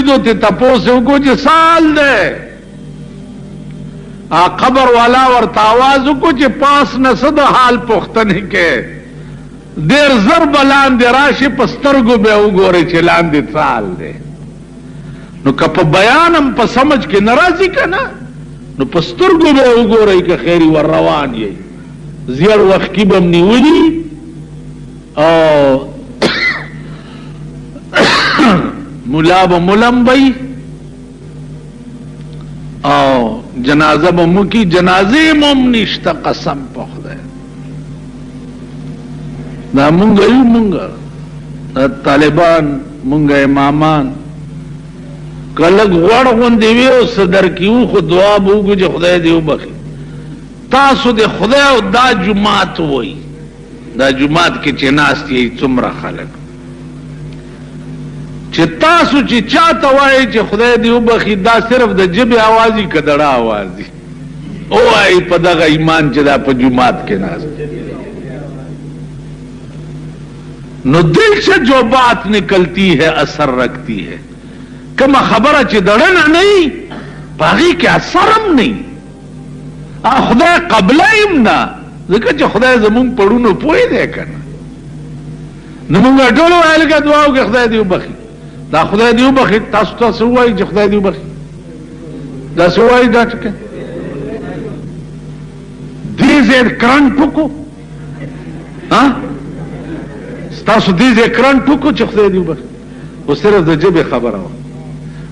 ولیدو تے تپوسو کو چی سال دے قبر والا ورطا آوازو کو چی پاس نسد حال پختنی کے دیر ضرب لاندے راشی پسترگو بے اگوری چی لاندے سال دے نو کپ بیانم پا سمجھ کے نرازی کنا نو پسترگو بے اگوری که خیری ور روان یی زیر وقت کی بمنی ولی ملا با ملم بی جنازه با مکی جنازه ممنیشتا قسم پخده دا منگا یو منگا دا طالبان منگا امامان کلک غوڑ غندیوی و صدر کیو خود دعا بوگو جا خدای دیو بخی تاسو دی خدای دا جماعت ہوئی دا جماعت کی چناستی ای چمرا خلق چه تاسو چه چاہتا وائی چه خدای دیو بخی دا صرف دا جب آوازی کدڑا آوازی او آئی پا دا ایمان چه دا پا جماعت کے ناستی نو دل سے جو بات نکلتی ہے اثر رکھتی ہے کما خبر چه دڑنا نہیں باغی کے اثرم نہیں خدای قبلائیم نا ذکر چه خدای زمون پڑونو پوئی دے کنا نمونگا ٹولو آئے لگا دعاو کہ خدای دیو بخی دا خدای دیو بخی تاسو تاسو وائی چه خدای دیو بخی دا سوائی دا چکے دیزے کرن ٹھوکو تاسو دیزے کرن ٹھوکو چه خدای دیو بخی وہ صرف دا جب خبر ہو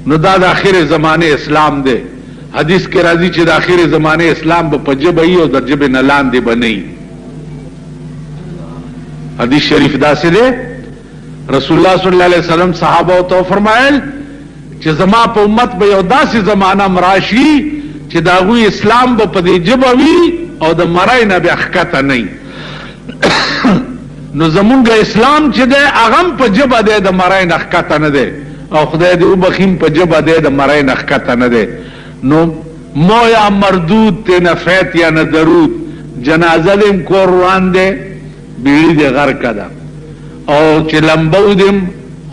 نو دا آخر زمانے اسلام دے حدیث کے راضی چه دا آخر زمانے اسلام با پجب ای او در جب نلان دے بنئی حدیث شریف دا سے دے رسول اللہ صلی اللہ علیہ وسلم صحابہ تو فرمائل چه زما پا امت با یو دا سی زمانہ مراشی چه دا غوی اسلام با پدی جب اوی او دا مرائی نا بی اخکتا نئی نو زمونگا اسلام چه دے اغم پا جب دے دا مرائی نا اخکتا ندے او خدای دے او بخیم پا جب دے دا مرائی نا اخکتا ندے نو مویا مردود تے نا فیت یا نا درود جنازہ دیم کور روان دے بیڑی دے غر کدا او چه لمبو دیم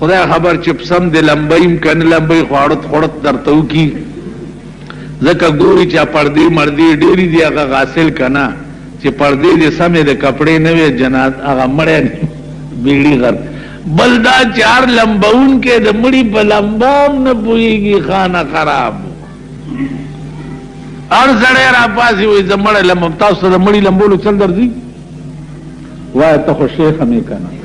خدای خبر چپسم دے لمبایم کن لمبای خوارت خورت در تو کی زکا گوری چا پردی مردی دیری دی اگا غاسل کنا چه پردی دے سمے دے کپڑے نوے جناز اگا مڑے بیڑی غر بلدا چار لمبون کے دے مڑی پا لمبام نپوئی گی خانہ خراب اور زڑے را پاسی ہوئی زمڑے لمبم تاؤس دا مڑی لمبولو چل در دی وائی تا خوش شیخ ہمیں کنا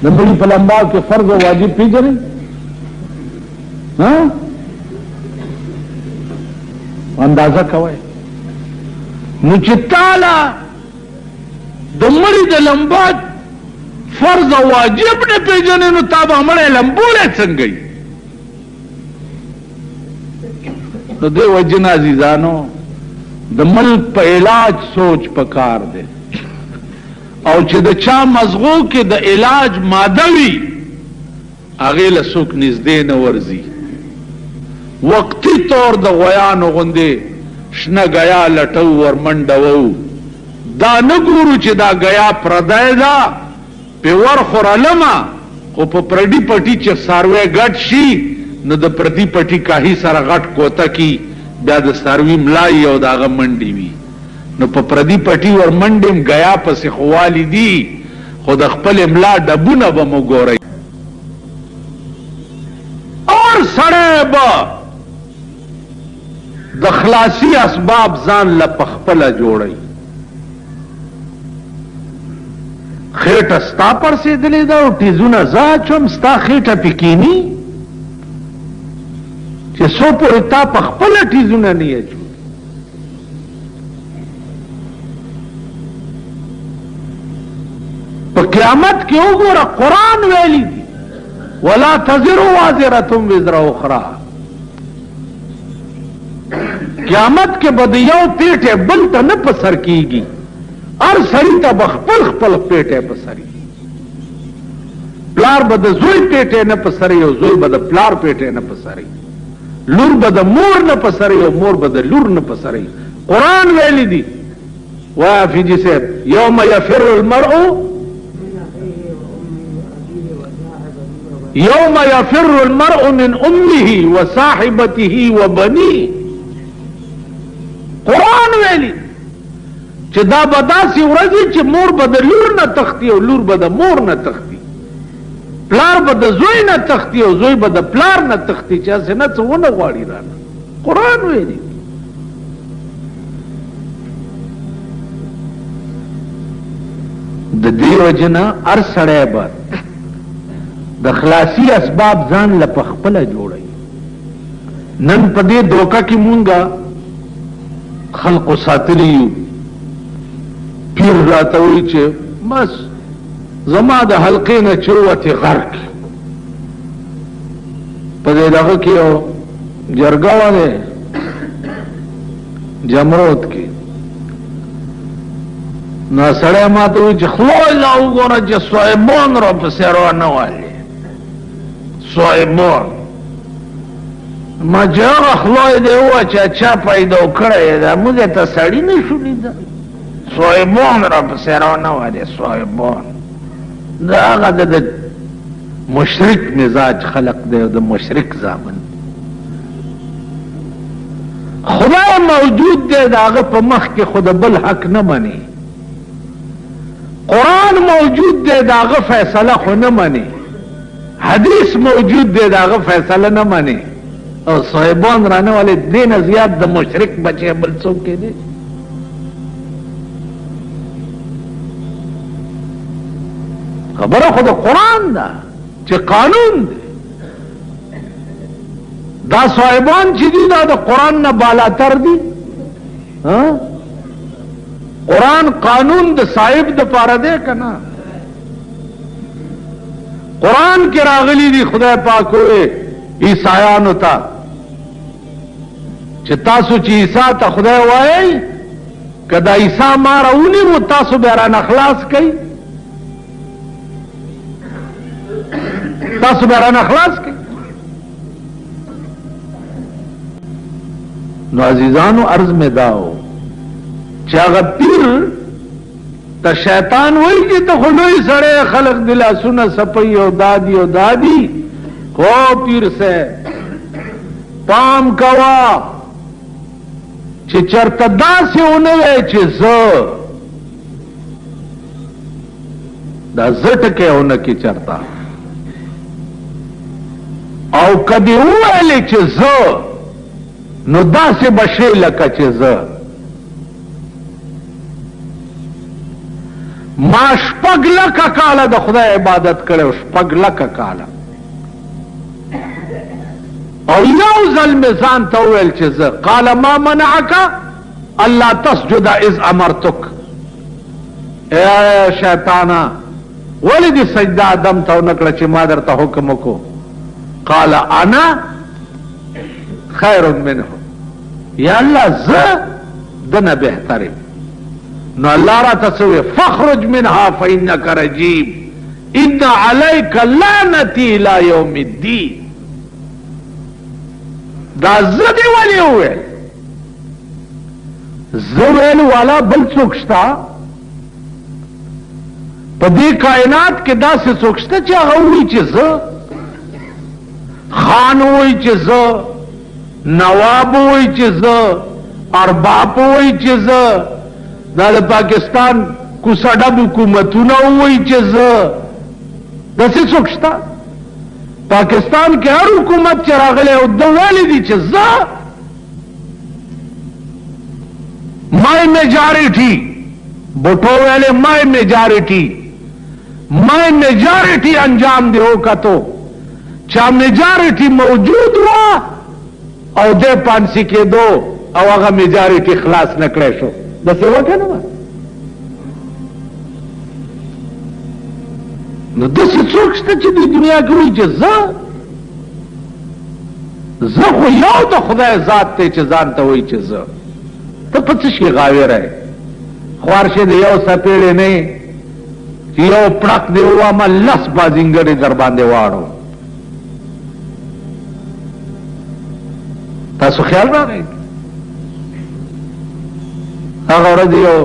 مڑی پا لمبا کے فرض و واجب پی جنے اندازہ کوئے نو چتالا دا مڑی دا لمبا فرض و واجب نے پی جنے نو تابا مڑے لمبولے سنگئی نو دے وجن عزیزانو د ملک په علاج سوچ پکار دے او چې د چا مزغو کې د علاج ماده وي هغې له څوک نږدې نه ورځي وقتي طور د غویانو غوندې شنه ګیا لټو ورمنډوو دا نه ګورو چې دا ګیا پردی ده پې ورخورلمه خو په پردي پټي چې څاروی ګډ شي نو د پردی پټي کاهي سره غټ کوته کی بیا د څاروي ملای او د هغه منډې وي نو په پردي پټي ور منډې ګیا پسې خوالي دي خو د خپل ملا ډبونه به مو ګورئ اور سړی به د خلاصي اسباب ځان له پخپله جوړئ خېټه ستا پړسېدلې ده او ټیزونه زه اچوم ستا خېټه پې کیني چې سو پورې تا په خپله ټیزونه نه اچو په قیامت کې وګوره قرآن ویلی دي ولا تزر وازرة وزر اخرى قیامت کې به د یو پیټه بل ته نه په سر کېږي هر سړي ته به خپل خپل پیټه په سر کېږي پلار به د زوی پیټه نه په سر او زوی به د پلار پیټه نه په سر لور به د مور نه په سر او مور به د لور نه په سر قرآن ویلی دي وافجی صاحب یوم یفر المرء یوم یفر المرء من امه وصاحبته وبنیه. قرآن ویلی چې دا به داسې ورځې چې مور به د لور نه تختی او لور به د مور نه تختی، پلار به د زوی نه تختی او زوی به د پلار نه تختی، چې هسې نه څه ونه غواړي رانه. قرآن ویلی. د دې وجنه هر سړی به د خلاصي اسباب ځان له پخپله جوړوي. نن په دې دوکه کې مونږه خلقو ساتلی یو. پیر راته وایي چې بس زما د حلقې نه چې ووتې غرق په دې دغه کې یو جرګه وه دی جمرود کې. نو سړی ما ته وایي چې خدای لا وګوره چې صاحبان را پسې روانه والي صاحبان. ما چې هغه خدای دی ووایه چې چا پیدا کړی دا موږ ته سړي نه شو لیدلی. صاحبان را پسې روانه والي صاحبان. دا هغه د مشرک مزاج خلق دی او د مشرک زامن. خدای موجود دی د هغه په مخ کې خو د بل حق نه مني. قرآن موجود دی د هغه فیصله خو نه مني. حدیث موجود دی د هغه فیصله نه مني. او صاحبان رانه والے دین زیات د مشرک بچے بل څوک کې دي. خبره خو د قرآن ده چې قانون دی. دا صاحبان چې دي دا د قرآن نه بالاتر دي. قرآن قانون د صاحب د پاره دی کنه. قرآن کې راغلي دي خدای پاک وې عیسایانو ته چې تاسو چې عیسی ته خدای وایي که دا عیسی ما راونیمو تاسو بیا رانه خلاص کوئ. تاسو بیا رانه خلاص کوئ. نو عزیزانو عرض میں داو چې هغه پیر ته شیطان وایي چې ته خو لوی سړی خلق د لاسونه سپی او دادی او دادی. خو پیر سے پام کوا چې چرته داسې ونه وی چې زه دا زه ټکی ونه کې چرته او کدی وویلې چې زه نو داسې بشی لکه چې زه ما شپږ لکه کاله د خدای عبادت کړی. شپږ لکه کاله او یو ځل مې ځان ته وویل چې زه قال ما منعک الا تسجد اذ امرتک. ای شیطانا ولې دې سجده آدم ته ونه کړه چې ما درته حکم وکړو؟ قال انا خیر منه. یا الله زه دنه بهترم. نو الله را تسوي فخرج منها فإنك رجيم إن عليك لعنتي إلى يوم الدين. دا زدی ولی ہوئے زویل والا بل سوکشتا پا دی کائنات کے دا سے سوکشتا چاہا ہوئی چیز خان ہوئی چیز نواب ہوئی چیز ارباب ہوئی چیز دا پاکستان کو سڈب حکومتونا ہوئی چیز دا سے سوکشتا پاکستان کې هر حکومت چې راغلی او د ویلې دي چې زه مای میجارټي بوټو ویلې مای میجارټي انجام دی وکړو چا میجارټي موجود و او د پانسی کې دو او هغه میجارټي خلاص نکړې شو د څه وکنه نو داسې څوک شته چې د دنیا کې وایي چې زه خو یو د خدای ذات دی چې ځان ته وایي چې زه ته په څه شي غاویری خوارشې د یو څپېړې نه چې یو پړک دی ووامه لس بازینګرې در باندې واړو. تاسو خیال راغی هغه ورځ یو